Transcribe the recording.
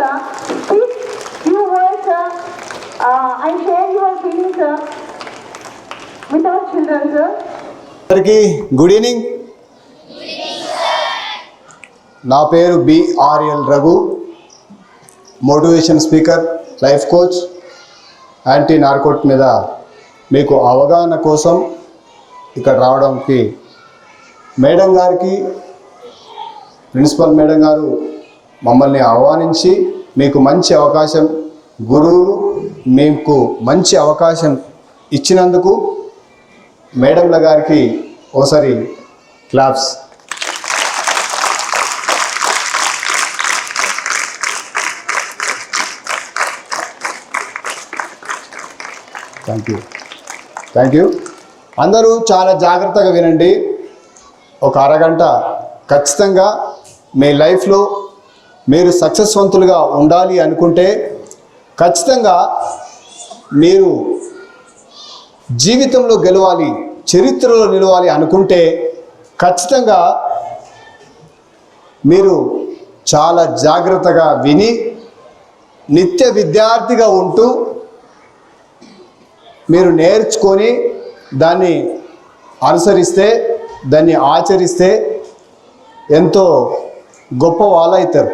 speak few words and share your feelings with our children, sir. అందరికీ good evening. నా పేరు BRL Raghu, motivation speaker, life coach. Anti narcotic మీద మీకు అవగాహన కోసం ఇక్కడ రావడానికి మేడం గారికి, ప్రిన్సిపల్ మేడం గారు మమ్మల్ని ఆహ్వానించి మీకు మంచి అవకాశం, గురువులు మీకు మంచి అవకాశం ఇచ్చినందుకు మేడంల గారికి ఓసారి క్లాప్స్. Thank you. అందరూ చాలా జాగ్రత్తగా వినండి. ఒక అరగంట ఖచ్చితంగా మీ లైఫ్లో మీరు సక్సెస్వంతులుగా ఉండాలి అనుకుంటే, ఖచ్చితంగా మీరు జీవితంలో గెలవాలి, చరిత్రలో నిలవాలి అనుకుంటే, ఖచ్చితంగా మీరు చాలా జాగ్రత్తగా విని నిత్య విద్యార్థిగా ఉంటూ మీరు నేర్చుకొని దాన్ని అనుసరిస్తే, దాన్ని ఆచరిస్తే ఎంతో గొప్ప వాళ్ళు అవుతారు.